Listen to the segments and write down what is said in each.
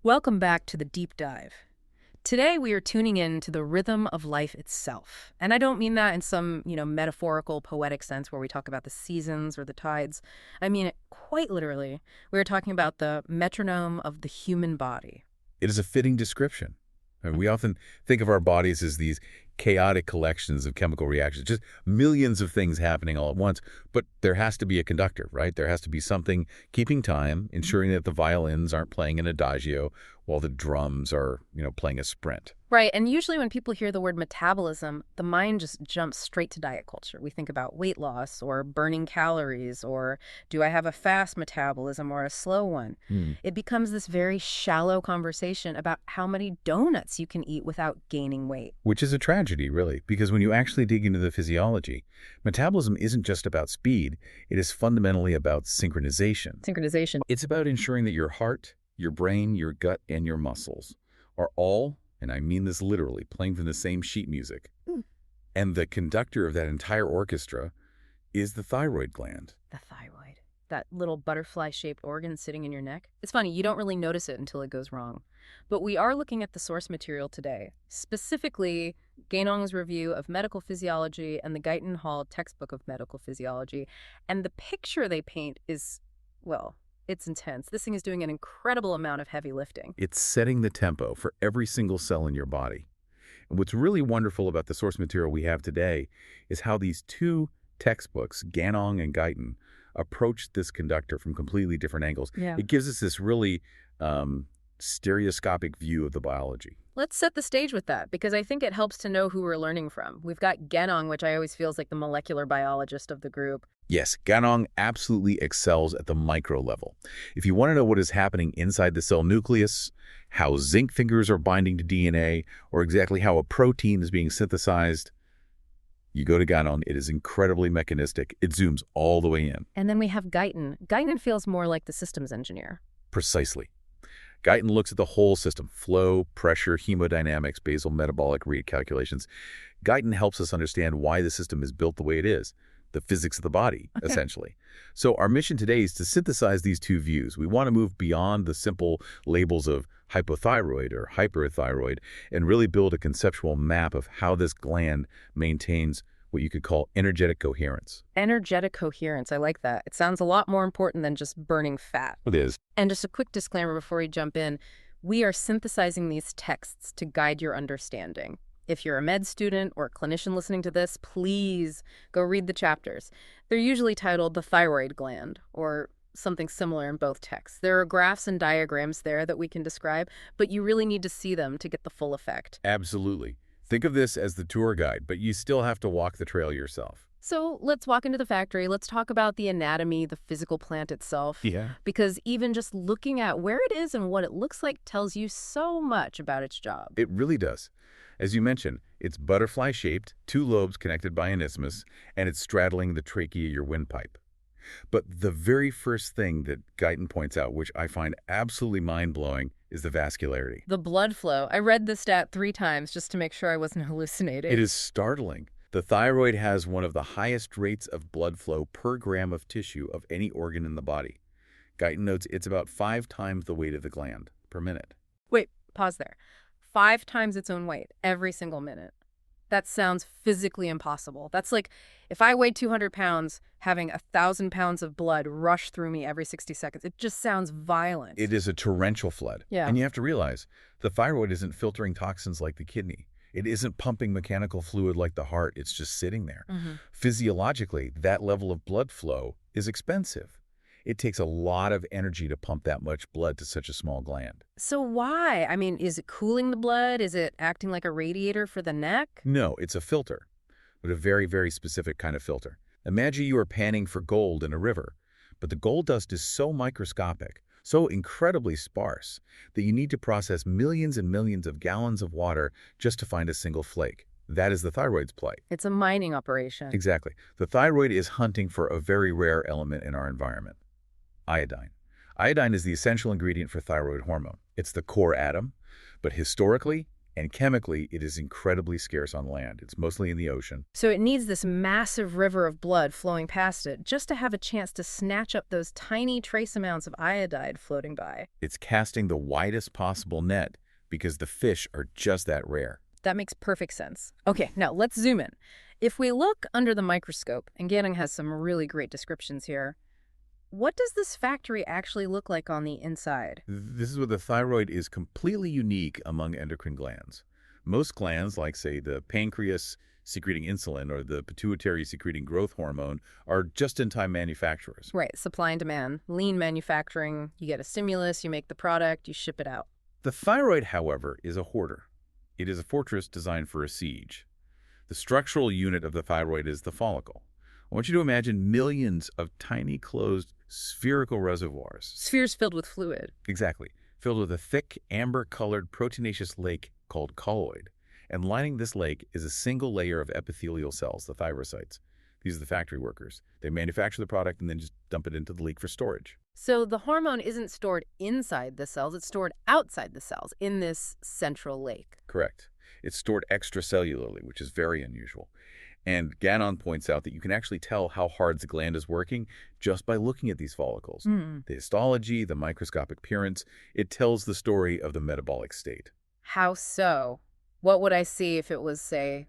Welcome back to the deep dive. Today we are tuning in to the rhythm of life itself. And I don't mean that in some, metaphorical, poetic sense where we talk about the seasons or the tides. I mean it quite literally. We're talking about the metronome of the human body. It is a fitting description. I mean, we often think of our bodies as these chaotic collections of chemical reactions, just millions of things happening all at once. But there has to be a conductor, right? There has to be something keeping time, ensuring that the violins aren't playing an adagio while the drums are, playing a sprint. Right, and usually when people hear the word metabolism, the mind just jumps straight to diet culture. We think about weight loss or burning calories or do I have a fast metabolism or a slow one? It becomes this very shallow conversation about how many donuts you can eat without gaining weight. Which is a tragedy, really, because when you actually dig into the physiology, metabolism isn't just about speed, it is fundamentally about synchronization. Synchronization. It's about ensuring that your heart, your brain, your gut, and your muscles are all, and I mean this literally, playing from the same sheet music. And the conductor of that entire orchestra is the thyroid gland. The thyroid. That little butterfly-shaped organ sitting in your neck. It's funny, you don't really notice it until it goes wrong. But we are looking at the source material today, specifically Gainong's review of medical physiology and the Guyton Hall textbook of medical physiology. And the picture they paint is, well, it's intense. This thing is doing an incredible amount of heavy lifting. It's setting the tempo for every single cell in your body. And what's really wonderful about the source material we have today is how these two textbooks, Ganong and Guyton, approach this conductor from completely different angles. Yeah. It gives us this really stereoscopic view of the biology. Let's set the stage with that, because I think it helps to know who we're learning from. We've got Ganong, which I always feels like the molecular biologist of the group. Yes, Ganong absolutely excels at the micro level. If you want to know what is happening inside the cell nucleus, how zinc fingers are binding to DNA, or exactly how a protein is being synthesized, you go to Ganong. It is incredibly mechanistic. It zooms all the way in. And then we have Guyton. Guyton feels more like the systems engineer. Precisely. Guyton looks at the whole system: flow, pressure, hemodynamics, basal metabolic rate calculations. Guyton helps us understand why the system is built the way it is, the physics of the body, essentially. So our mission today is to synthesize these two views. We want to move beyond the simple labels of hypothyroid or hyperthyroid and really build a conceptual map of how this gland maintains what you could call energetic coherence. Energetic coherence, I like that. It sounds a lot more important than just burning fat. It is. And just a quick disclaimer before we jump in, we are synthesizing these texts to guide your understanding. If you're a med student or a clinician listening to this, please go read the chapters. They're usually titled The Thyroid Gland or something similar in both texts. There are graphs and diagrams there that we can describe, but you really need to see them to get the full effect. Absolutely. Think of this as the tour guide, but you still have to walk the trail yourself. So let's walk into the factory. Let's talk about the anatomy, the physical plant itself. Yeah. Because even just looking at where it is and what it looks like tells you so much about its job. It really does. As you mentioned, it's butterfly-shaped, two lobes connected by an isthmus, and it's straddling the trachea, your windpipe. But the very first thing that Guyton points out, which I find absolutely mind-blowing, is the vascularity. The blood flow. I read this stat 3 times just to make sure I wasn't hallucinating. It is startling. The thyroid has one of the highest rates of blood flow per gram of tissue of any organ in the body. Guyton notes it's about 5 times the weight of the gland per minute. Wait, pause there. 5 times its own weight every single minute. That sounds physically impossible. That's like if I weighed 200 pounds, having 1,000 pounds of blood rush through me every 60 seconds. It just sounds violent. It is a torrential flood. Yeah. And you have to realize the thyroid isn't filtering toxins like the kidney. It isn't pumping mechanical fluid like the heart. It's just sitting there. Physiologically, that level of blood flow is expensive. It takes a lot of energy to pump that much blood to such a small gland. So why? I mean, is it cooling the blood? Is it acting like a radiator for the neck? No, it's a filter, but a very, very specific kind of filter. Imagine you are panning for gold in a river, but the gold dust is so microscopic, so incredibly sparse, that you need to process millions and millions of gallons of water just to find a single flake. That is the thyroid's plight. It's a mining operation. Exactly. The thyroid is hunting for a very rare element in our environment: iodine. Iodine is the essential ingredient for thyroid hormone. It's the core atom, but historically, And chemically, it is incredibly scarce on land. It's mostly in the ocean. So it needs this massive river of blood flowing past it just to have a chance to snatch up those tiny trace amounts of iodide floating by. It's casting the widest possible net because the fish are just that rare. That makes perfect sense. Okay, now let's zoom in. If we look under the microscope, and Gannon has some really great descriptions here, what does this factory actually look like on the inside? This is where the thyroid is completely unique among endocrine glands. Most glands, like, say, the pancreas secreting insulin or the pituitary secreting growth hormone, are just-in-time manufacturers. Right, supply and demand, lean manufacturing, you get a stimulus, you make the product, you ship it out. The thyroid, however, is a hoarder. It is a fortress designed for a siege. The structural unit of the thyroid is the follicle. I want you to imagine millions of tiny closed spherical reservoirs. Spheres filled with fluid. Exactly. Filled with a thick, amber-colored proteinaceous lake called colloid. And lining this lake is a single layer of epithelial cells, the thyrocytes. These are the factory workers. They manufacture the product and then just dump it into the leak for storage. So the hormone isn't stored inside the cells, it's stored outside the cells in this central lake. Correct. It's stored extracellularly, which is very unusual. And Gannon points out that you can actually tell how hard the gland is working just by looking at these follicles. The histology, the microscopic appearance, it tells the story of the metabolic state. How so? What would I see if it was, say,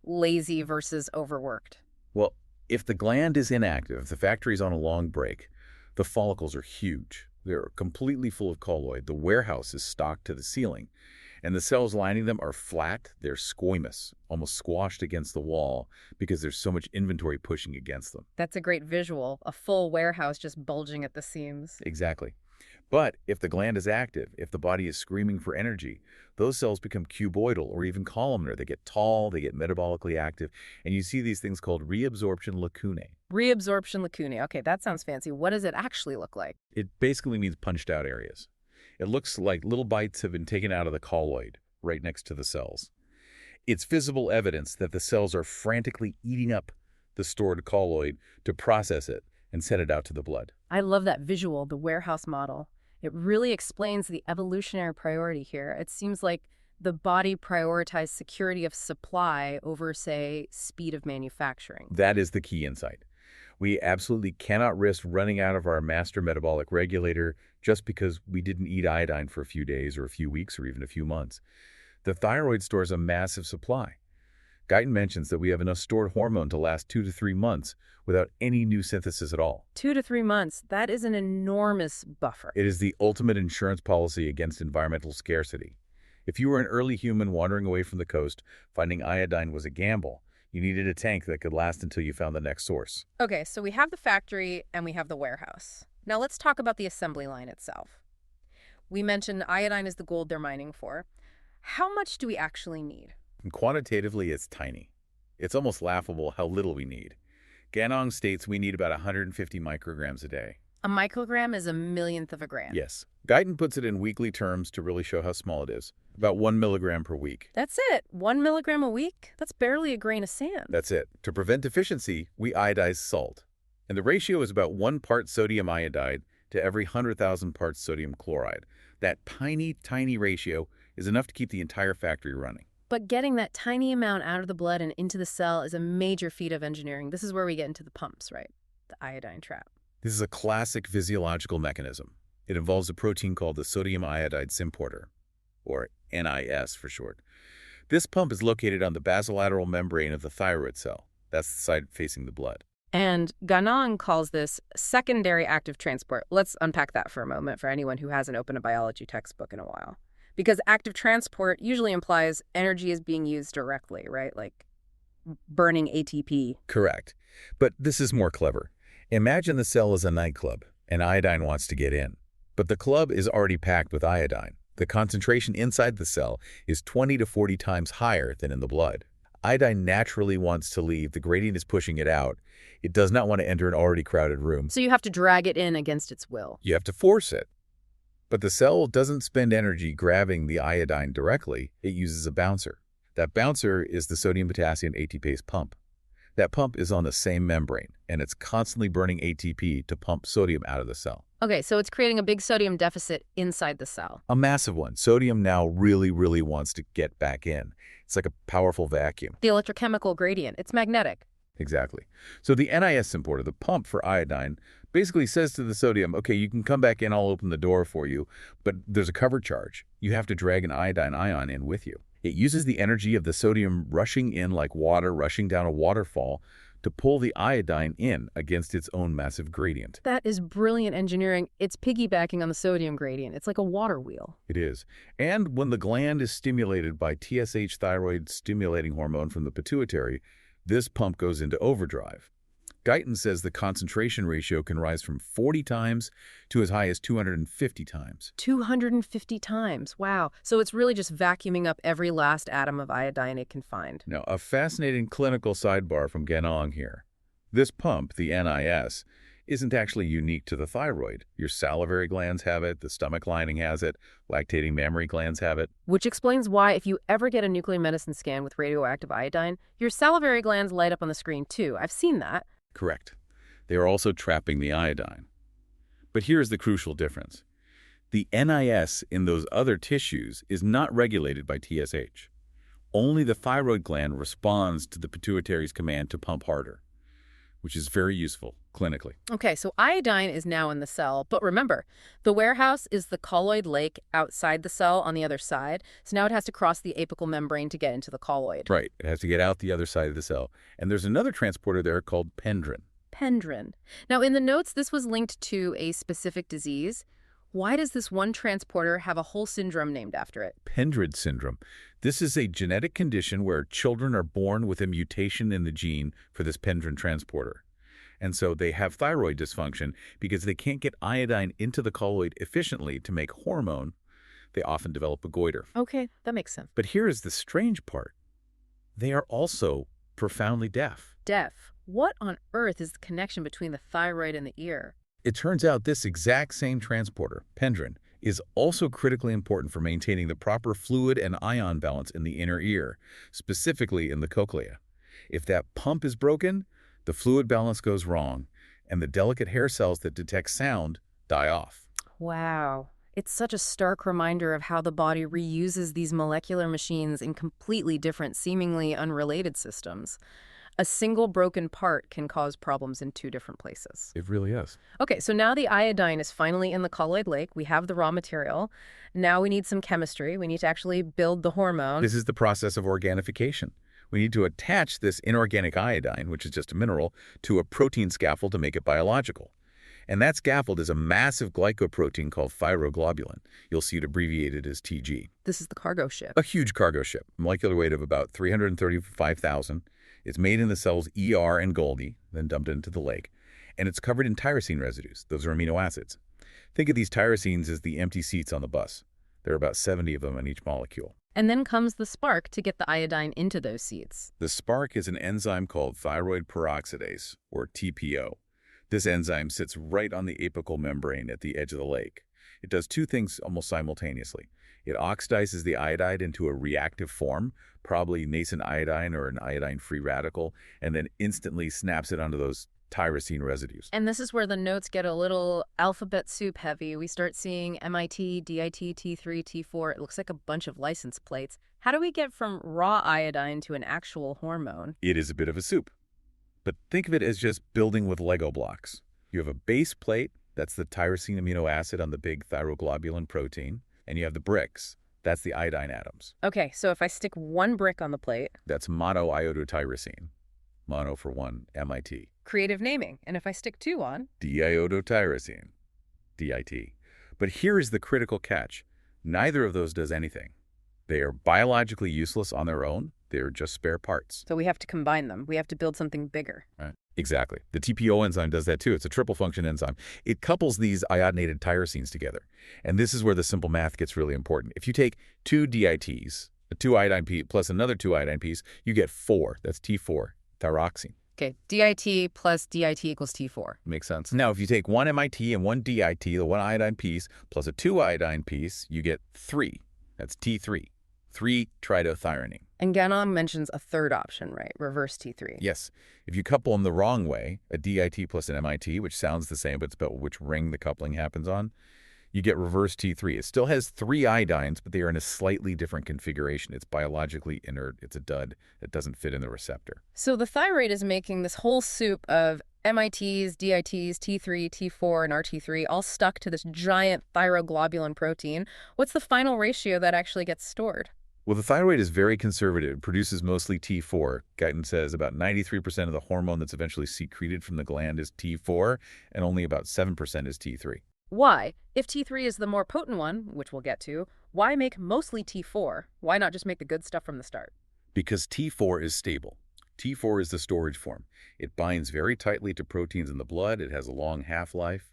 lazy versus overworked? Well, if the gland is inactive, if the factory's on a long break, the follicles are huge. They're completely full of colloid. The warehouse is stocked to the ceiling. And the cells lining them are flat, they're squamous, almost squashed against the wall because there's so much inventory pushing against them. That's a great visual, a full warehouse just bulging at the seams. Exactly. But if the gland is active, if the body is screaming for energy, those cells become cuboidal or even columnar. They get tall, they get metabolically active, and you see these things called reabsorption lacunae. Reabsorption lacunae. Okay, that sounds fancy. What does it actually look like? It basically means punched out areas. It looks like little bites have been taken out of the colloid right next to the cells. It's visible evidence that the cells are frantically eating up the stored colloid to process it and send it out to the blood. I love that visual, the warehouse model. It really explains the evolutionary priority here. It seems like the body prioritized security of supply over, say, speed of manufacturing. That is the key insight. We absolutely cannot risk running out of our master metabolic regulator just because we didn't eat iodine for a few days or a few weeks or even a few months. The thyroid stores a massive supply. Guyton mentions that we have enough stored hormone to last 2 to 3 months without any new synthesis at all. 2 to 3 months, that is an enormous buffer. It is the ultimate insurance policy against environmental scarcity. If you were an early human wandering away from the coast, finding iodine was a gamble. You needed a tank that could last until you found the next source. Okay, so we have the factory and we have the warehouse. Now let's talk about the assembly line itself. We mentioned iodine is the gold they're mining for. How much do we actually need? And quantitatively, it's tiny. It's almost laughable how little we need. Gannon states we need about 150 micrograms a day. A microgram is a millionth of a gram. Yes. Guyton puts it in weekly terms to really show how small it is. About 1 milligram per week. That's it. 1 milligram a week? That's barely a grain of sand. That's it. To prevent deficiency, we iodize salt. And the ratio is about 1 part sodium iodide to every 100,000 parts sodium chloride. That tiny, tiny ratio is enough to keep the entire factory running. But getting that tiny amount out of the blood and into the cell is a major feat of engineering. This is where we get into the pumps, right? The iodine trap. This is a classic physiological mechanism. It involves a protein called the sodium iodide symporter, or NIS for short. This pump is located on the basolateral membrane of the thyroid cell. That's the side facing the blood. And Gannon calls this secondary active transport. Let's unpack that for a moment for anyone who hasn't opened a biology textbook in a while. Because active transport usually implies energy is being used directly, right? Like burning ATP. Correct. But this is more clever. Imagine the cell is a nightclub, and iodine wants to get in. But the club is already packed with iodine. The concentration inside the cell is 20 to 40 times higher than in the blood. Iodine naturally wants to leave. The gradient is pushing it out. It does not want to enter an already crowded room. So you have to drag it in against its will. You have to force it. But the cell doesn't spend energy grabbing the iodine directly. It uses a bouncer. That bouncer is the sodium-potassium ATPase pump. That pump is on the same membrane, and it's constantly burning ATP to pump sodium out of the cell. Okay, so it's creating a big sodium deficit inside the cell. A massive one. Sodium now really, really wants to get back in. It's like a powerful vacuum. The electrochemical gradient, it's magnetic. Exactly. So the NIS importer, the pump for iodine, basically says to the sodium, okay, you can come back in, I'll open the door for you, but there's a cover charge. You have to drag an iodine ion in with you. It uses the energy of the sodium rushing in like water rushing down a waterfall to pull the iodine in against its own massive gradient. That is brilliant engineering. It's piggybacking on the sodium gradient. It's like a water wheel. It is. And when the gland is stimulated by TSH, thyroid stimulating hormone from the pituitary, this pump goes into overdrive. Guyton says the concentration ratio can rise from 40 times to as high as 250 times. 250 times. Wow. So it's really just vacuuming up every last atom of iodine it can find. Now, a fascinating clinical sidebar from Ganong here. This pump, the NIS, isn't actually unique to the thyroid. Your salivary glands have it, the stomach lining has it, lactating mammary glands have it. Which explains why if you ever get a nuclear medicine scan with radioactive iodine, your salivary glands light up on the screen too. I've seen that. Correct. They are also trapping the iodine. But here's the crucial difference. The NIS in those other tissues is not regulated by TSH. Only the thyroid gland responds to the pituitary's command to pump harder, which is very useful clinically. Okay, so iodine is now in the cell, but remember, the warehouse is the colloid lake outside the cell on the other side, so now it has to cross the apical membrane to get into the colloid. Right, it has to get out the other side of the cell. And there's another transporter there called pendrin. Pendrin. Now, in the notes, this was linked to a specific disease. Why does this one transporter have a whole syndrome named after it? Pendrin syndrome. This is a genetic condition where children are born with a mutation in the gene for this pendrin transporter. And so they have thyroid dysfunction because they can't get iodine into the colloid efficiently to make hormone. They often develop a goiter. Okay, that makes sense. But here is the strange part. They are also profoundly deaf. Deaf. What on earth is the connection between the thyroid and the ear? It turns out this exact same transporter, pendrin, is also critically important for maintaining the proper fluid and ion balance in the inner ear, specifically in the cochlea. If that pump is broken, the fluid balance goes wrong, and the delicate hair cells that detect sound die off. Wow. It's such a stark reminder of how the body reuses these molecular machines in completely different, seemingly unrelated systems. A single broken part can cause problems in two different places. It really is. Okay, so now the iodine is finally in the colloid lake. We have the raw material. Now we need some chemistry. We need to actually build the hormone. This is the process of organification. We need to attach this inorganic iodine, which is just a mineral, to a protein scaffold to make it biological. And that scaffold is a massive glycoprotein called thyroglobulin. You'll see it abbreviated as TG. This is the cargo ship. A huge cargo ship, molecular weight of about 335,000. It's made in the cells ER and Golgi, then dumped into the lake. And it's covered in tyrosine residues. Those are amino acids. Think of these tyrosines as the empty seats on the bus. There are about 70 of them on each molecule. And then comes the spark to get the iodine into those seats. The spark is an enzyme called thyroid peroxidase, or TPO. This enzyme sits right on the apical membrane at the edge of the lake. It does two things almost simultaneously. It oxidizes the iodide into a reactive form, probably nascent iodine or an iodine-free radical, and then instantly snaps it onto those tyrosine residues. And this is where the notes get a little alphabet soup heavy. We start seeing MIT, DIT, T3, T4. It looks like a bunch of license plates. How do we get from raw iodine to an actual hormone? It is a bit of a soup. But think of it as just building with Lego blocks. You have a base plate, that's the tyrosine amino acid on the big thyroglobulin protein, and you have the bricks, that's the iodine atoms. Okay, so if I stick one brick on the plate... That's monoiodotyrosine. Mono for one, MIT. Creative naming. And if I stick two on... Diiodotyrosine, DIT. But here is the critical catch. Neither of those does anything. They are biologically useless on their own. They're just spare parts. So we have to combine them. We have to build something bigger. Right. Exactly. The TPO enzyme does that too. It's a triple function enzyme. It couples these iodinated tyrosines together. And this is where the simple math gets really important. If you take two DITs, a 2 iodine piece plus another 2 iodine piece, you get 4. That's T4, thyroxine. Okay, DIT plus DIT equals T4. Makes sense. Now, if you take one MIT and one DIT, the 1 iodine piece, plus a 2 iodine piece, you get 3. That's T3, 3-tridothyronine. And Ganon mentions a third option, right? Reverse T3. Yes, if you couple them the wrong way, a DIT plus an MIT, which sounds the same, but it's about which ring the coupling happens on, you get reverse T3. It still has 3 iodines, but they are in a slightly different configuration. It's biologically inert. It's a dud that doesn't fit in the receptor. So the thyroid is making this whole soup of MITs, DITs, T3, T4, and RT3 all stuck to this giant thyroglobulin protein. What's the final ratio that actually gets stored? Well, the thyroid is very conservative. It produces mostly T4. Guyton says about 93% of the hormone that's eventually secreted from the gland is T4, and only about 7% is T3. Why? If T3 is the more potent one, which we'll get to, why make mostly T4? Why not just make the good stuff from the start? Because T4 is stable. T4 is the storage form. It binds very tightly to proteins in the blood. It has a long half-life.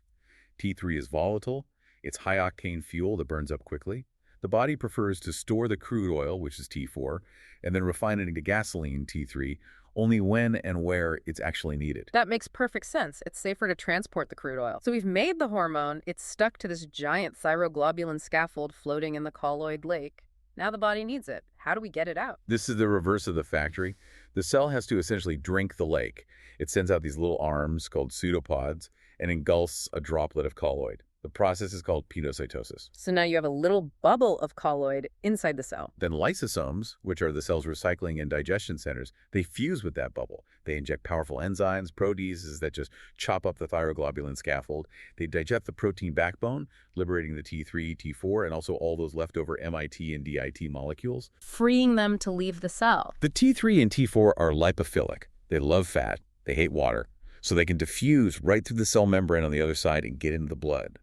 T3 is volatile. It's high-octane fuel that burns up quickly. The body prefers to store the crude oil, which is T4, and then refine it into gasoline, T3, only when and where it's actually needed. That makes perfect sense. It's safer to transport the crude oil. So we've made the hormone. It's stuck to this giant thyroglobulin scaffold floating in the colloid lake. Now the body needs it. How do we get it out? This is the reverse of the factory. The cell has to essentially drink the lake. It sends out these little arms called pseudopods and engulfs a droplet of colloid. The process is called pinocytosis. So now you have a little bubble of colloid inside the cell. Then lysosomes, which are the cell's recycling and digestion centers, they fuse with that bubble. They inject powerful enzymes, proteases that just chop up the thyroglobulin scaffold. They digest the protein backbone, liberating the T3, T4, and also all those leftover MIT and DIT molecules, freeing them to leave the cell. The T3 and T4 are lipophilic. They love fat. They hate water. So they can diffuse right through the cell membrane on the other side and get into the blood.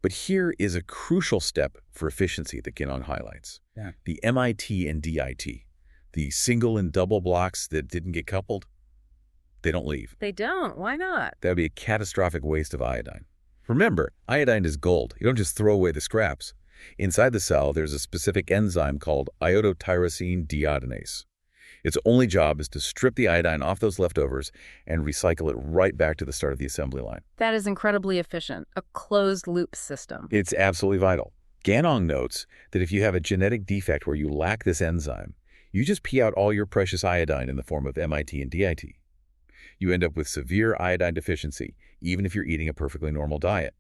But here is a crucial step for efficiency that Ganon highlights. The MIT and DIT, the single and double blocks that didn't get coupled, they don't leave. They don't. Why not? That would be a catastrophic waste of iodine. Remember, iodine is gold. You don't just throw away the scraps. Inside the cell, there's a specific enzyme called iodotyrosine deiodinase. Its only job is to strip the iodine off those leftovers and recycle it right back to the start of the assembly line. That is incredibly efficient. A closed-loop system. It's absolutely vital. Ganon notes that if you have a genetic defect where you lack this enzyme, you just pee out all your precious iodine in the form of MIT and DIT. You end up with severe iodine deficiency, even if you're eating a perfectly normal diet.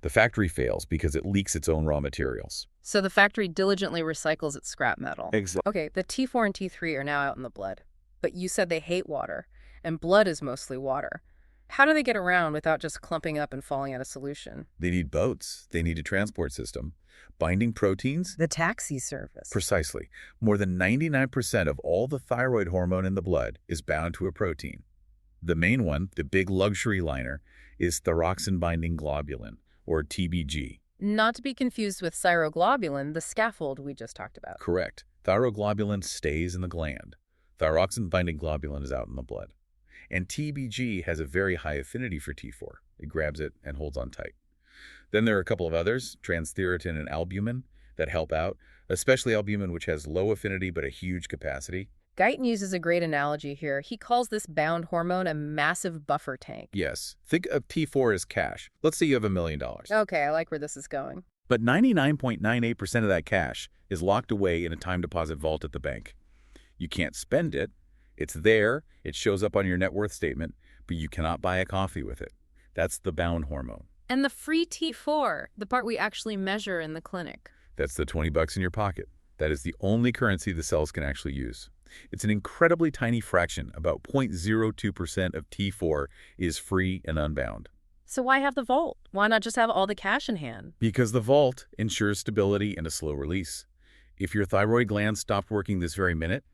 The factory fails because it leaks its own raw materials. So the factory diligently recycles its scrap metal. Exactly. Okay, the T4 and T3 are now out in the blood. But you said they hate water, and blood is mostly water. How do they get around without just clumping up and falling out of solution? They need boats. They need a transport system. Binding proteins? The taxi service. Precisely. More than 99% of all the thyroid hormone in the blood is bound to a protein. The main one, the big luxury liner, is thyroxine-binding globulin, or TBG. Not to be confused with thyroglobulin, the scaffold we just talked about. Correct. Thyroglobulin stays in the gland. Thyroxine-binding globulin is out in the blood. And TBG has a very high affinity for T4. It grabs it and holds on tight. Then there are a couple of others, transthyretin and albumin, that help out, especially albumin, which has low affinity but a huge capacity. Guyton uses a great analogy here. He calls this bound hormone a massive buffer tank. Yes. Think of T4 as cash. Let's say you have $1 million. Okay, I like where this is going. But 99.98% of that cash is locked away in a time deposit vault at the bank. You can't spend it. It's there. It shows up on your net worth statement, but you cannot buy a coffee with it. That's the bound hormone. And the free T4, the part we actually measure in the clinic. That's the $20 in your pocket. That is the only currency the cells can actually use. It's an incredibly tiny fraction, about 0.02% of T4 is free and unbound. So why have the vault? Why not just have all the cash in hand? Because the vault ensures stability and a slow release. If your thyroid gland stopped working this very minute,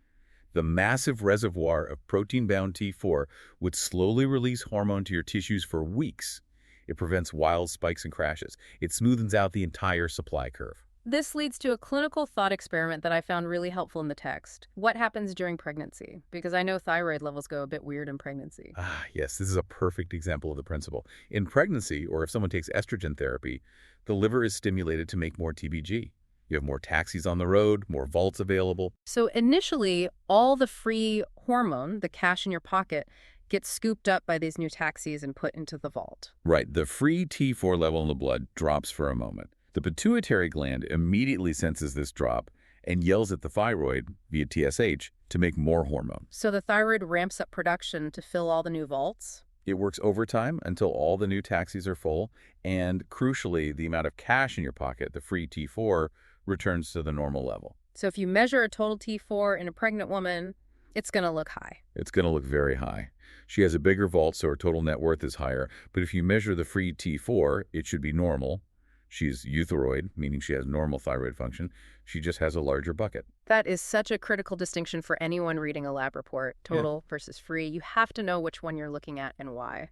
the massive reservoir of protein-bound T4 would slowly release hormone to your tissues for weeks. It prevents wild spikes and crashes. It smoothens out the entire supply curve. This leads to a clinical thought experiment that I found really helpful in the text. What happens during pregnancy? Because I know thyroid levels go a bit weird in pregnancy. Yes, this is a perfect example of the principle. In pregnancy, or if someone takes estrogen therapy, the liver is stimulated to make more TBG. You have more taxis on the road, more vaults available. So initially, all the free hormone, the cash in your pocket, gets scooped up by these new taxis and put into the vault. Right, the free T4 level in the blood drops for a moment. The pituitary gland immediately senses this drop and yells at the thyroid via TSH to make more hormone. So the thyroid ramps up production to fill all the new vaults? It works overtime until all the new taxis are full, and crucially, the amount of cash in your pocket, the free T4, returns to the normal level. So if you measure a total T4 in a pregnant woman, it's going to look high. It's going to look very high. She has a bigger vault, so her total net worth is higher. But if you measure the free T4, it should be normal. She's euthyroid, meaning she has normal thyroid function. She just has a larger bucket. That is such a critical distinction for anyone reading a lab report, total versus free. You have to know which one you're looking at and why.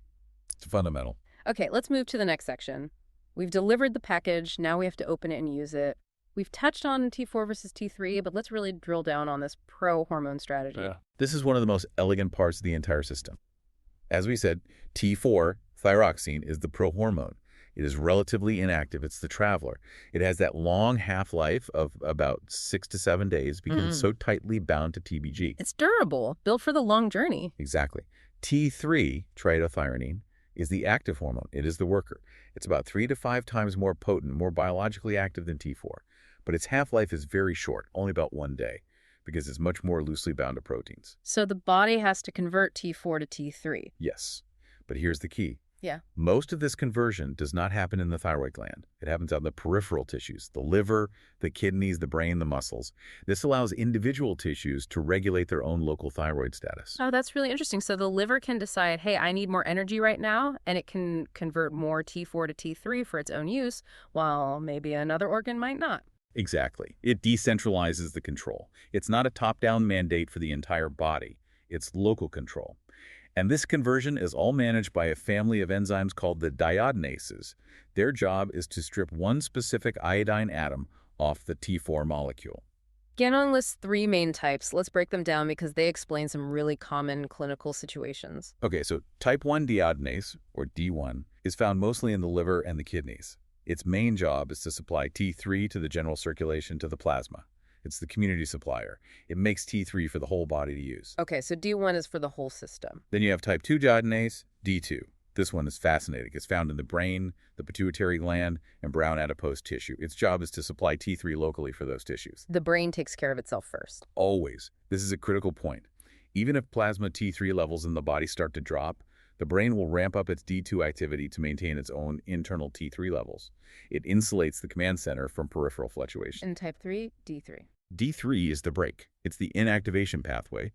It's fundamental. Okay, let's move to the next section. We've delivered the package. Now we have to open it and use it. We've touched on T4 versus T3, but let's really drill down on this pro-hormone strategy. This is one of the most elegant parts of the entire system. As we said, T4, thyroxine, is the pro-hormone. It is relatively inactive. It's the traveler. It has that long half-life of about 6 to 7 days because it's so tightly bound to TBG. It's durable, built for the long journey. Exactly. T3, triiodothyronine, is the active hormone. It is the worker. It's about 3 to 5 times more potent, more biologically active than T4. But its half-life is very short, only about 1 day, because it's much more loosely bound to proteins. So the body has to convert T4 to T3. Yes. But here's the key. Yeah. Most of this conversion does not happen in the thyroid gland. It happens out in the peripheral tissues, the liver, the kidneys, the brain, the muscles. This allows individual tissues to regulate their own local thyroid status. Oh, that's really interesting. So the liver can decide, hey, I need more energy right now, and it can convert more T4 to T3 for its own use, while maybe another organ might not. Exactly. It decentralizes the control. It's not a top-down mandate for the entire body. It's local control. And this conversion is all managed by a family of enzymes called the diodinases. Their job is to strip one specific iodine atom off the T4 molecule. Ganong lists 3 main types. Let's break them down because they explain some really common clinical situations. Okay, so type 1 deiodinase, or D1, is found mostly in the liver and the kidneys. Its main job is to supply T3 to the general circulation to the plasma. It's the community supplier. It makes T3 for the whole body to use. Okay, so D1 is for the whole system. Then you have type 2 deiodinase, D2. This one is fascinating. It's found in the brain, the pituitary gland, and brown adipose tissue. Its job is to supply T3 locally for those tissues. The brain takes care of itself first. Always. This is a critical point. Even if plasma T3 levels in the body start to drop, the brain will ramp up its D2 activity to maintain its own internal T3 levels. It insulates the command center from peripheral fluctuation. And type 3, D3. D3 is the brake. It's the inactivation pathway.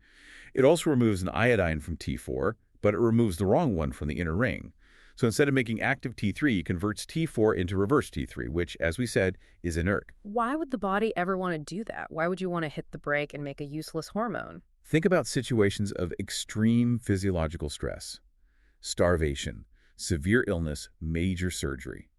It also removes an iodine from T4, but it removes the wrong one from the inner ring. So instead of making active T3, it converts T4 into reverse T3, which, as we said, is inert. Why would the body ever want to do that? Why would you want to hit the brake and make a useless hormone? Think about situations of extreme physiological stress. Starvation, severe illness, major surgery.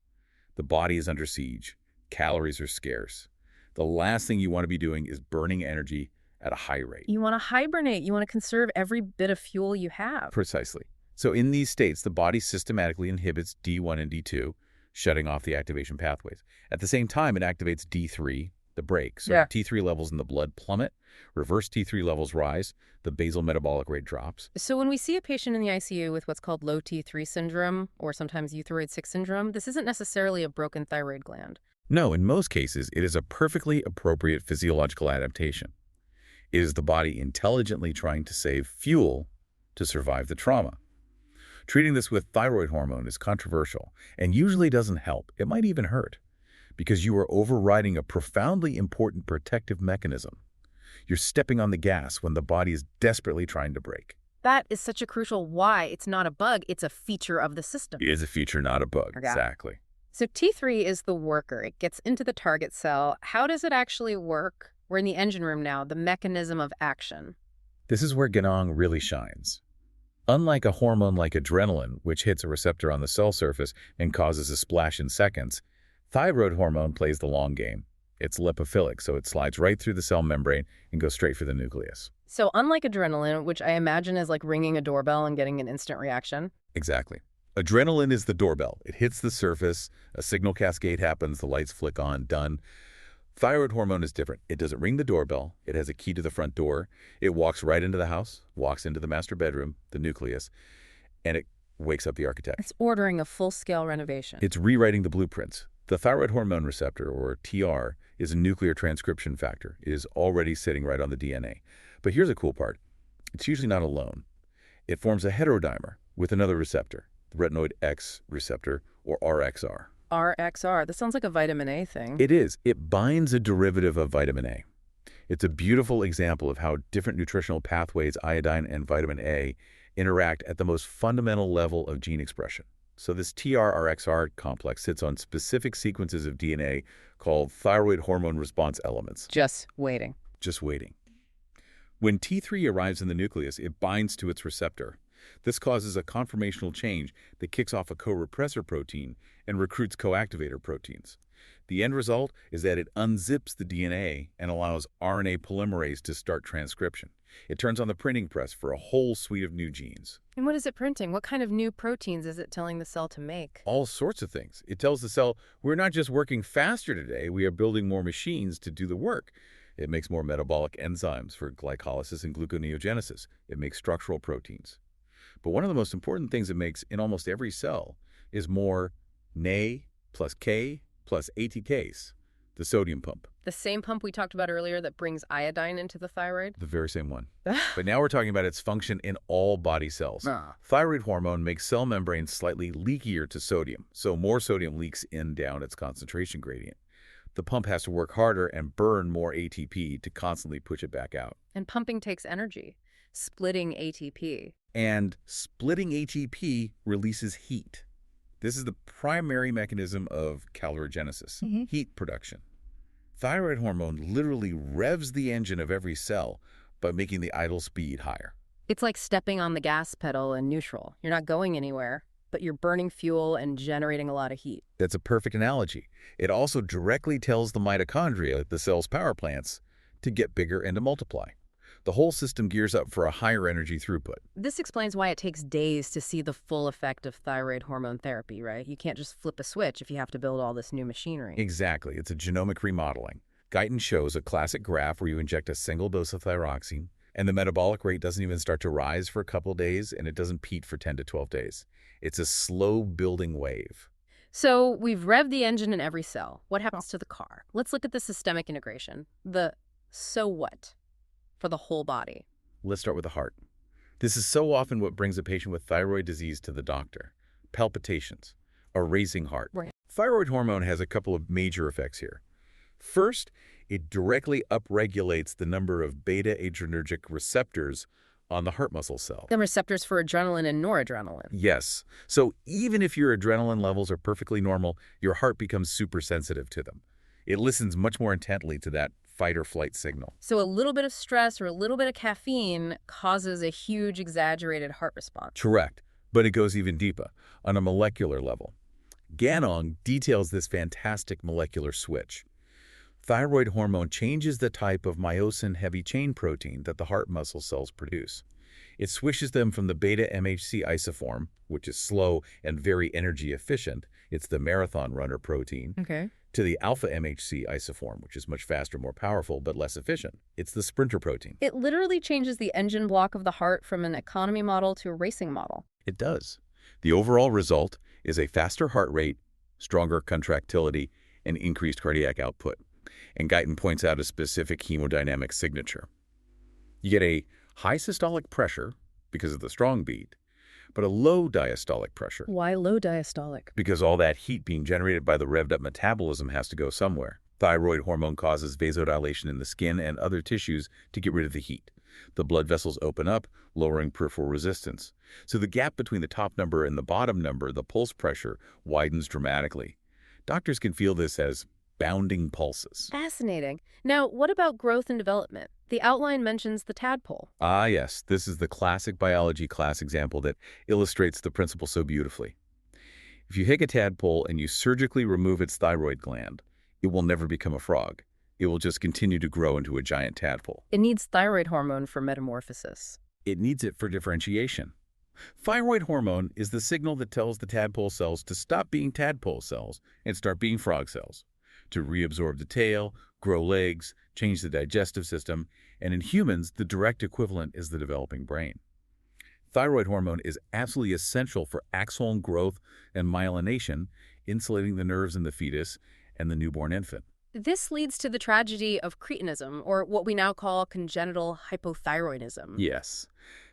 The body is under siege. Calories are scarce. The last thing you want to be doing is burning energy at a high rate. You want to hibernate. You want to conserve every bit of fuel you have. Precisely. So in these states, the body systematically inhibits D1 and D2, shutting off the activation pathways. At the same time, it activates D3, the brake. So T3 levels in the blood plummet, reverse T3 levels rise, the basal metabolic rate drops. So when we see a patient in the ICU with what's called low T3 syndrome, or sometimes euthyroid 6 syndrome, this isn't necessarily a broken thyroid gland. No, in most cases, it is a perfectly appropriate physiological adaptation. It is the body intelligently trying to save fuel to survive the trauma. Treating this with thyroid hormone is controversial and usually doesn't help. It might even hurt because you are overriding a profoundly important protective mechanism. You're stepping on the gas when the body is desperately trying to brake. That is such a crucial why. It's not a bug. It's a feature of the system. It is a feature, not a bug. Exactly. So T3 is the worker. It gets into the target cell. How does it actually work? We're in the engine room now, the mechanism of action. This is where Ganong really shines. Unlike a hormone like adrenaline, which hits a receptor on the cell surface and causes a splash in seconds, thyroid hormone plays the long game. It's lipophilic, so it slides right through the cell membrane and goes straight for the nucleus. So unlike adrenaline, which I imagine is like ringing a doorbell and getting an instant reaction. Exactly. Adrenaline is the doorbell. It hits the surface, a signal cascade happens, the lights flick on, done. Thyroid hormone is different. It doesn't ring the doorbell. It has a key to the front door. It walks right into the house, walks into the master bedroom, the nucleus, and it wakes up the architect. It's ordering a full-scale renovation. It's rewriting the blueprints. The thyroid hormone receptor, or TR, is a nuclear transcription factor. It is already sitting right on the DNA. But here's the cool part. It's usually not alone. It forms a heterodimer with another receptor, the retinoid X receptor, or RXR. RXR. This sounds like a vitamin A thing. It is. It binds a derivative of vitamin A. It's a beautiful example of how different nutritional pathways, iodine and vitamin A, interact at the most fundamental level of gene expression. So this TR-RXR complex sits on specific sequences of DNA called thyroid hormone response elements. Just waiting. Just waiting. When T3 arrives in the nucleus, it binds to its receptor. This causes a conformational change that kicks off a co-repressor protein and recruits co-activator proteins. The end result is that it unzips the DNA and allows RNA polymerase to start transcription. It turns on the printing press for a whole suite of new genes. And what is it printing? What kind of new proteins is it telling the cell to make? All sorts of things. It tells the cell, we're not just working faster today, we are building more machines to do the work. It makes more metabolic enzymes for glycolysis and gluconeogenesis. It makes structural proteins. But one of the most important things it makes in almost every cell is more Na plus K plus ATKs, the sodium pump. The same pump we talked about earlier that brings iodine into the thyroid? The very same one. But now we're talking about its function in all body cells. Thyroid hormone makes cell membranes slightly leakier to sodium, so more sodium leaks in down its concentration gradient. The pump has to work harder and burn more ATP to constantly push it back out. And pumping takes energy, splitting ATP. And splitting ATP releases heat. This is the primary mechanism of calorigenesis, heat production. Thyroid hormone literally revs the engine of every cell by making the idle speed higher. It's like stepping on the gas pedal in neutral. You're not going anywhere, but you're burning fuel and generating a lot of heat. That's a perfect analogy. It also directly tells the mitochondria, the cell's power plants, to get bigger and to multiply. The whole system gears up for a higher energy throughput. This explains why it takes days to see the full effect of thyroid hormone therapy, right? You can't just flip a switch if you have to build all this new machinery. Exactly. It's a genomic remodeling. Guyton shows a classic graph where you inject a single dose of thyroxine, and the metabolic rate doesn't even start to rise for a couple of days, and it doesn't peak for 10 to 12 days. It's a slow building wave. So we've revved the engine in every cell. What happens to the car? Let's look at the systemic integration. The so what for the whole body. Let's start with the heart. This is so often what brings a patient with thyroid disease to the doctor. Palpitations, a racing heart. Right. Thyroid hormone has a couple of major effects here. First, it directly upregulates the number of beta-adrenergic receptors on the heart muscle cell. The receptors for adrenaline and noradrenaline. Yes. So even if your adrenaline levels are perfectly normal, your heart becomes super sensitive to them. It listens much more intently to that fight or flight signal. So a little bit of stress or a little bit of caffeine causes a huge exaggerated heart response. Correct. But it goes even deeper, on a molecular level. Ganong details this fantastic molecular switch. Thyroid hormone changes the type of myosin heavy chain protein that the heart muscle cells produce. It switches them from the beta-MHC isoform, which is slow and very energy efficient, it's the marathon runner protein, to the alpha-MHC isoform, which is much faster, more powerful, but less efficient. It's the sprinter protein. It literally changes the engine block of the heart from an economy model to a racing model. It does. The overall result is a faster heart rate, stronger contractility, and increased cardiac output. And Guyton points out a specific hemodynamic signature. You get a high systolic pressure because of the strong beat, but a low diastolic pressure. Why low diastolic? Because all that heat being generated by the revved up metabolism has to go somewhere. Thyroid hormone causes vasodilation in the skin and other tissues to get rid of the heat. The blood vessels open up, lowering peripheral resistance. So the gap between the top number and the bottom number, the pulse pressure, widens dramatically. Doctors can feel this as bounding pulses. Fascinating. Now, what about growth and development? The outline mentions the tadpole. Ah, yes. This is the classic biology class example that illustrates the principle so beautifully. If you take a tadpole and you surgically remove its thyroid gland, it will never become a frog. It will just continue to grow into a giant tadpole. It needs thyroid hormone for metamorphosis. It needs it for differentiation. Thyroid hormone is the signal that tells the tadpole cells to stop being tadpole cells and start being frog cells, to reabsorb the tail, grow legs, change the digestive system, and in humans, the direct equivalent is the developing brain. Thyroid hormone is absolutely essential for axon growth and myelination insulating the nerves in the fetus and the newborn infant. This leads to the tragedy of cretinism, or what we now call congenital hypothyroidism. Yes,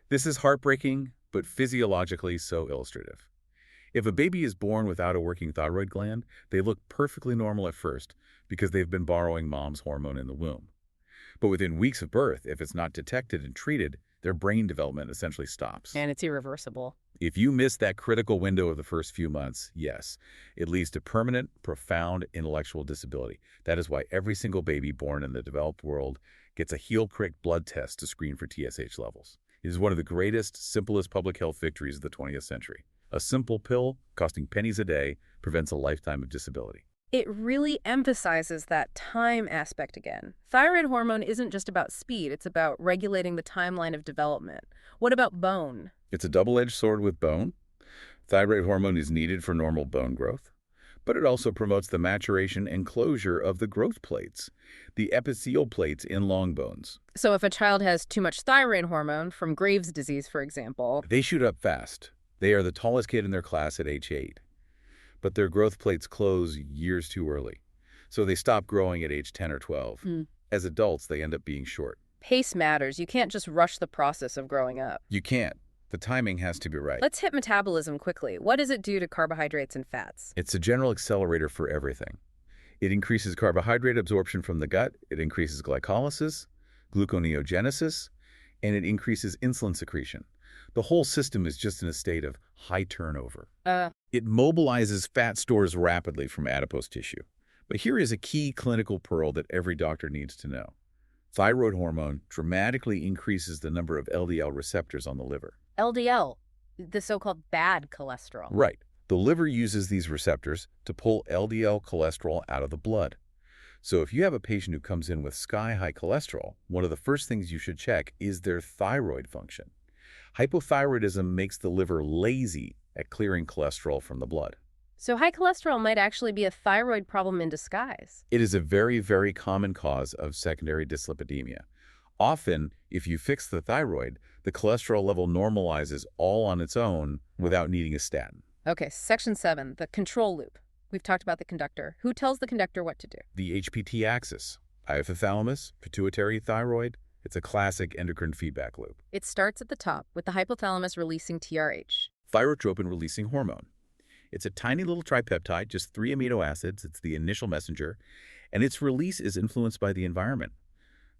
this is heartbreaking, but physiologically so illustrative. If a baby is born without a working thyroid gland, they look perfectly normal at first because they've been borrowing mom's hormone in the womb. But within weeks of birth, if it's not detected and treated, their brain development essentially stops. And it's irreversible. If you miss that critical window of the first few months, yes, it leads to permanent, profound intellectual disability. That is why every single baby born in the developed world gets a heel-prick blood test to screen for TSH levels. It is one of the greatest, simplest public health victories of the 20th century. A simple pill, costing pennies a day, prevents a lifetime of disability. It really emphasizes that time aspect again. Thyroid hormone isn't just about speed, it's about regulating the timeline of development. What about bone? It's a double-edged sword with bone. Thyroid hormone is needed for normal bone growth, but it also promotes the maturation and closure of the growth plates, the epithelial plates in long bones. So if a child has too much thyroid hormone, from Graves' disease, for example, They shoot up fast. They are the tallest kid in their class at age 8. But their growth plates close years too early, so they stop growing at age 10 or 12. As adults, they end up being short. pace matters. You can't just rush the process of growing up. You can't. The timing has to be right. Let's hit metabolism quickly. What does it do to carbohydrates and fats? It's a general accelerator for everything. It increases carbohydrate absorption from the gut, it increases glycolysis, gluconeogenesis, and it increases insulin secretion. The whole system is just in a state of high turnover. It mobilizes fat stores rapidly from adipose tissue. But here is a key clinical pearl that every doctor needs to know. Thyroid hormone dramatically increases the number of LDL receptors on the liver. LDL, the so-called bad cholesterol. Right. The liver uses these receptors to pull LDL cholesterol out of the blood. So if you have a patient who comes in with sky-high cholesterol, one of the first things you should check is their thyroid function. Hypothyroidism makes the liver lazy at clearing cholesterol from the blood. So high cholesterol might actually be a thyroid problem in disguise. It is a very, very common cause of secondary dyslipidemia. Often, if you fix the thyroid, the cholesterol level normalizes all on its own without needing a statin. Okay, section 7, the control loop. We've talked about the conductor. Who tells the conductor what to do? The HPT axis, hypothalamus, pituitary, thyroid, it's a classic endocrine feedback loop. It starts at the top with the hypothalamus releasing TRH. Thyrotropin-releasing hormone. It's a tiny little tripeptide, just 3 amino acids. It's the initial messenger, and its release is influenced by the environment.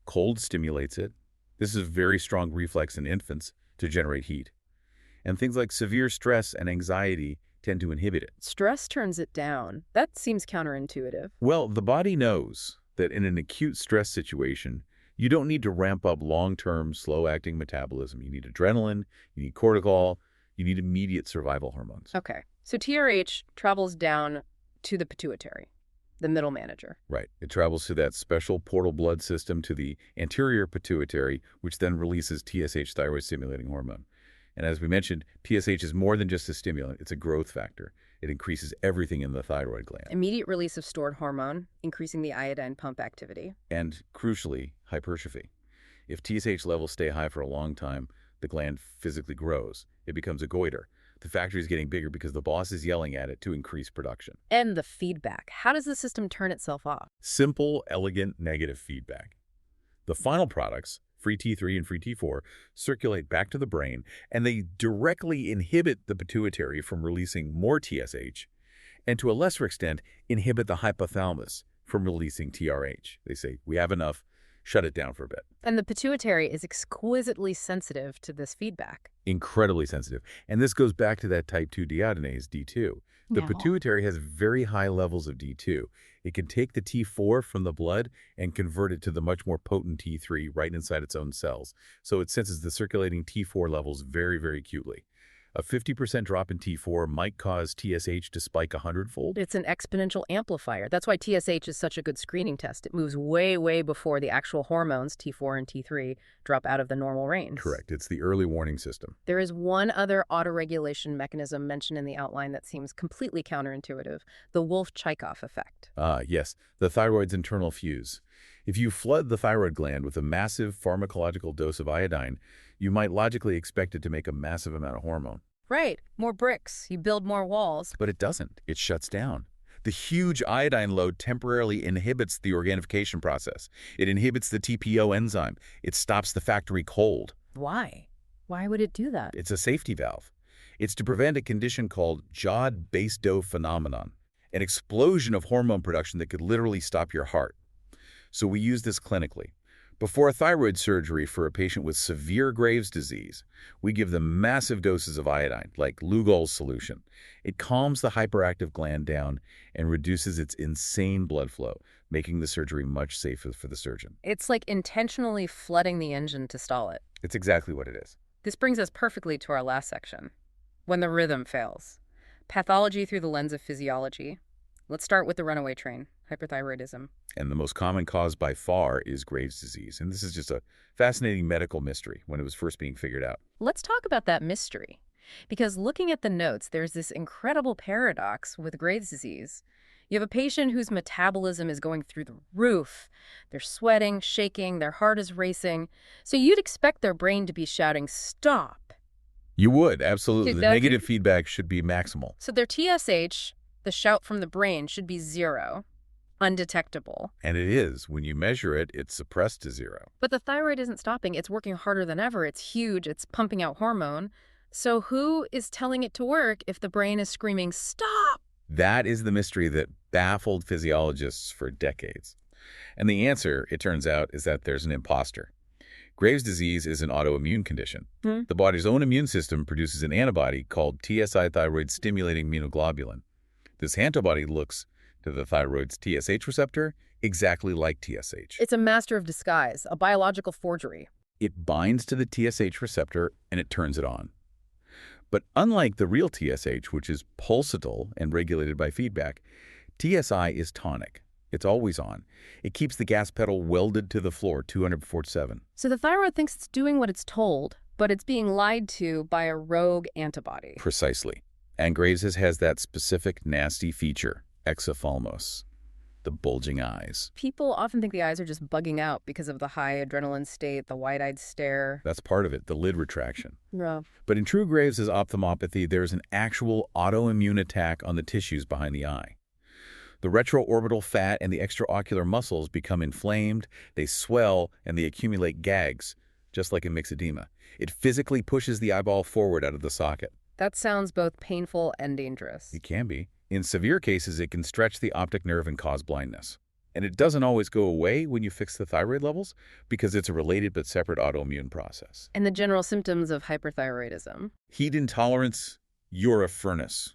Cold stimulates it. This is a very strong reflex in infants to generate heat. And things like severe stress and anxiety tend to inhibit it. Stress turns it down. That seems counterintuitive. Well, the body knows that in an acute stress situation, you don't need to ramp up long-term, slow-acting metabolism. You need adrenaline, you need cortisol, you need immediate survival hormones. Okay, so TRH travels down to the pituitary, the middle manager. Right. It travels to that special portal blood system to the anterior pituitary, which then releases TSH, thyroid-stimulating hormone. And as we mentioned, TSH is more than just a stimulant. It's a growth factor. It increases everything in the thyroid gland. Immediate release of stored hormone, increasing the iodine pump activity. And crucially, hypertrophy. If TSH levels stay high for a long time, the gland physically grows. It becomes a goiter. The factory is getting bigger because the boss is yelling at it to increase production. And the feedback. How does the system turn itself off? Simple, elegant, negative feedback. The final products, free T3 and free T4, circulate back to the brain, and they directly inhibit the pituitary from releasing more TSH, and to a lesser extent, inhibit the hypothalamus from releasing TRH. They say, we have enough, shut it down for a bit. And the pituitary is exquisitely sensitive to this feedback. Incredibly sensitive. And this goes back to that type 2 deiodinase, D2. The pituitary has very high levels of D2. It can take the T4 from the blood and convert it to the much more potent T3 right inside its own cells. So it senses the circulating T4 levels very, very acutely. A 50% drop in T4 might cause TSH to spike 100-fold. It's an exponential amplifier. That's why TSH is such a good screening test. It moves way, way before the actual hormones, T4 and T3, drop out of the normal range. Correct. It's the early warning system. There is one other autoregulation mechanism mentioned in the outline that seems completely counterintuitive, the Wolff-Chaikoff effect. Yes, the thyroid's internal fuse. If you flood the thyroid gland with a massive pharmacological dose of iodine, you might logically expect it to make a massive amount of hormone. Right. More bricks. You build more walls. But it doesn't. It shuts down. The huge iodine load temporarily inhibits the organification process. It inhibits the TPO enzyme. It stops the factory cold. Why? Why would it do that? It's a safety valve. It's to prevent a condition called Jod-Basedow phenomenon, an explosion of hormone production that could literally stop your heart. So we use this clinically. Before a thyroid surgery for a patient with severe Graves' disease, we give them massive doses of iodine, like Lugol's solution. It calms the hyperactive gland down and reduces its insane blood flow, making the surgery much safer for the surgeon. It's like intentionally flooding the engine to stall it. It's exactly what it is. This brings us perfectly to our last section. When the rhythm fails. Pathology through the lens of physiology. Let's start with the runaway train, hyperthyroidism. And the most common cause by far is Graves' disease. And this is just a fascinating medical mystery when it was first being figured out. Let's talk about that mystery. Because looking at the notes, there's this incredible paradox with Graves' disease. You have a patient whose metabolism is going through the roof. They're sweating, shaking, their heart is racing. So you'd expect their brain to be shouting, "Stop." You would, absolutely. The Exactly. negative feedback should be maximal. So their TSH, the shout from the brain, should be 0, undetectable. And it is. When you measure it, it's suppressed to 0. But the thyroid isn't stopping. It's working harder than ever. It's huge. It's pumping out hormone. So who is telling it to work if the brain is screaming, "Stop"? That is the mystery that baffled physiologists for decades. And the answer, it turns out, is that there's an imposter. Graves' disease is an autoimmune condition. The body's own immune system produces an antibody called TSI thyroid stimulating immunoglobulin. This antibody looks to the thyroid's TSH receptor exactly like TSH. It's a master of disguise, a biological forgery. It binds to the TSH receptor and it turns it on. But unlike the real TSH, which is pulsatile and regulated by feedback, TSI is tonic. It's always on. It keeps the gas pedal welded to the floor 247. So the thyroid thinks it's doing what it's told, but it's being lied to by a rogue antibody. Precisely. And Graves' has that specific nasty feature, exophthalmos, the bulging eyes. People often think the eyes are just bugging out because of the high adrenaline state, the wide-eyed stare. That's part of it, the lid retraction. Yeah. But in true Graves' ophthalmopathy, there's an actual autoimmune attack on the tissues behind the eye. The retroorbital fat and the extraocular muscles become inflamed, they swell, and they accumulate gags, just like in myxedema. It physically pushes the eyeball forward out of the socket. That sounds both painful and dangerous. It can be. In severe cases, it can stretch the optic nerve and cause blindness. And it doesn't always go away when you fix the thyroid levels because it's a related but separate autoimmune process. And the general symptoms of hyperthyroidism. Heat intolerance, you're a furnace.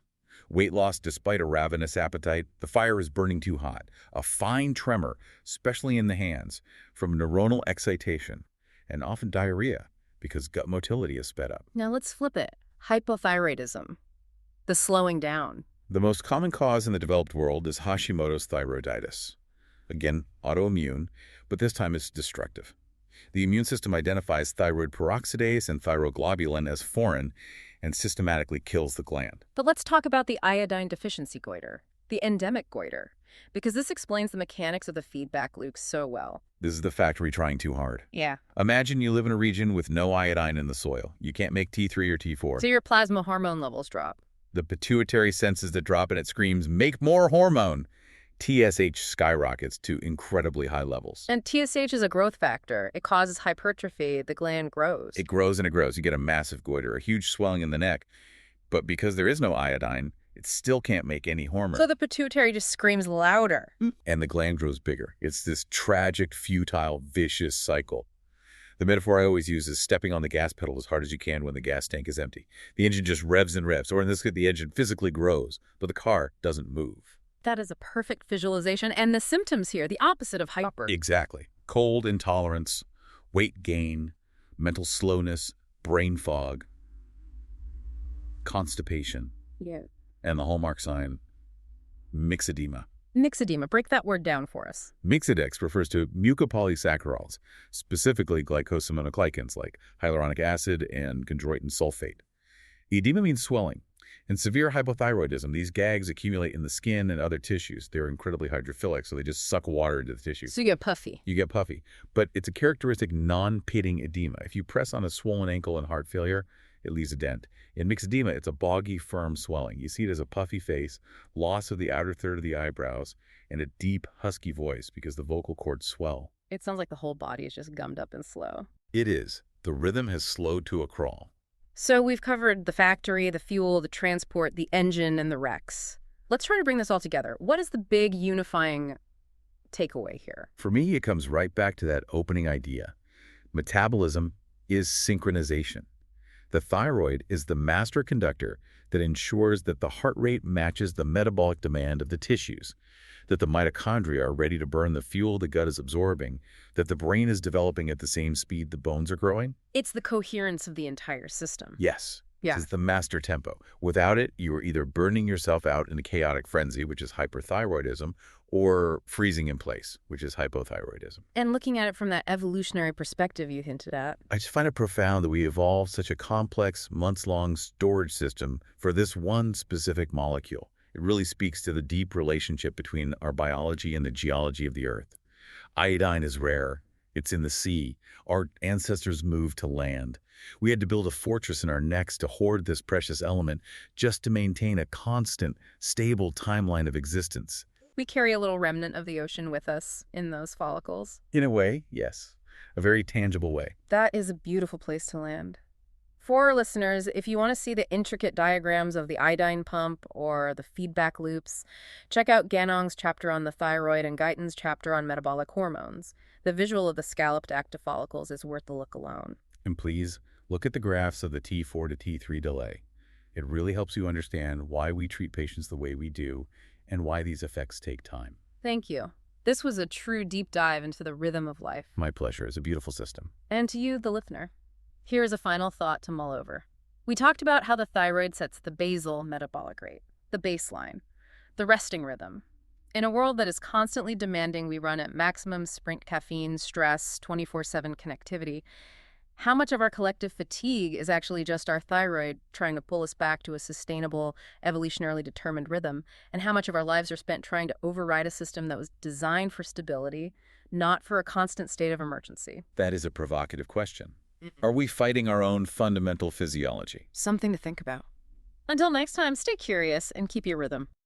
Weight loss despite a ravenous appetite, the fire is burning too hot. A fine tremor, especially in the hands, from neuronal excitation, and often diarrhea because gut motility is sped up. Now let's flip it. Hypothyroidism. The slowing down. The most common cause in the developed world is Hashimoto's thyroiditis. Again, autoimmune, but this time it's destructive. The immune system identifies thyroid peroxidase and thyroglobulin as foreign and systematically kills the gland. But let's talk about the iodine deficiency goiter, the endemic goiter, because this explains the mechanics of the feedback loop so well. This is the factory trying too hard. Yeah. Imagine you live in a region with no iodine in the soil. You can't make T3 or T4. So your plasma hormone levels drop. The pituitary senses the drop and it screams, "Make more hormone!" TSH skyrockets to incredibly high levels. And TSH is a growth factor. It causes hypertrophy. The gland grows. It grows and it grows. You get a massive goiter, a huge swelling in the neck. But because there is no iodine, it still can't make any hormone. So the pituitary just screams louder. And the gland grows bigger. It's this tragic, futile, vicious cycle. The metaphor I always use is stepping on the gas pedal as hard as you can when the gas tank is empty. The engine just revs and revs, or in this case, the engine physically grows, but the car doesn't move. That is a perfect visualization. And the symptoms here, the opposite of hyper. Exactly. Cold intolerance, weight gain, mental slowness, brain fog, constipation, Yeah. and the hallmark sign, myxedema. Myxedema. Break that word down for us. Myxedex refers to mucopolysaccharols, specifically glycosaminoglycans like hyaluronic acid and chondroitin sulfate. Edema means swelling. In severe hypothyroidism, these gags accumulate in the skin and other tissues. They're incredibly hydrophilic, so they just suck water into the tissue. So you get puffy. You get puffy. But it's a characteristic non-pitting edema. If you press on a swollen ankle and heart failure, it leaves a dent. In myxedema, it's a boggy, firm swelling. You see it as a puffy face, loss of the outer third of the eyebrows, and a deep, husky voice because the vocal cords swell. It sounds like the whole body is just gummed up and slow. It is. The rhythm has slowed to a crawl. So we've covered the factory, the fuel, the transport, the engine, and the wrecks. Let's try to bring this all together. What is the big unifying takeaway here? For me, it comes right back to that opening idea. Metabolism is synchronization. The thyroid is the master conductor that ensures that the heart rate matches the metabolic demand of the tissues, that the mitochondria are ready to burn the fuel the gut is absorbing, that the brain is developing at the same speed the bones are growing. It's the coherence of the entire system. Yes. Yeah. This is the master tempo. Without it, you are either burning yourself out in a chaotic frenzy, which is hyperthyroidism, or freezing in place, which is hypothyroidism. And looking at it from that evolutionary perspective you hinted at. I just find it profound that we evolved such a complex, months-long storage system for this one specific molecule. It really speaks to the deep relationship between our biology and the geology of the Earth. Iodine is rare. It's in the sea. Our ancestors moved to land. We had to build a fortress in our necks to hoard this precious element just to maintain a constant, stable timeline of existence. We carry a little remnant of the ocean with us in those follicles. In a way, yes. A very tangible way. That is a beautiful place to land. For our listeners, if you want to see the intricate diagrams of the iodine pump or the feedback loops, check out Ganong's chapter on the thyroid and Guyton's chapter on metabolic hormones. The visual of the scalloped active follicles is worth the look alone. And please, look at the graphs of the T4 to T3 delay. It really helps you understand why we treat patients the way we do and why these effects take time. Thank you. This was a true deep dive into the rhythm of life. My pleasure. It's a beautiful system. And to you, the listener, here is a final thought to mull over. We talked about how the thyroid sets the basal metabolic rate, the baseline, the resting rhythm. In a world that is constantly demanding we run at maximum sprint caffeine, stress, 24/7 connectivity, how much of our collective fatigue is actually just our thyroid trying to pull us back to a sustainable, evolutionarily determined rhythm, and how much of our lives are spent trying to override a system that was designed for stability, not for a constant state of emergency? That is a provocative question. Are we fighting our own fundamental physiology? Something to think about. Until next time, stay curious and keep your rhythm.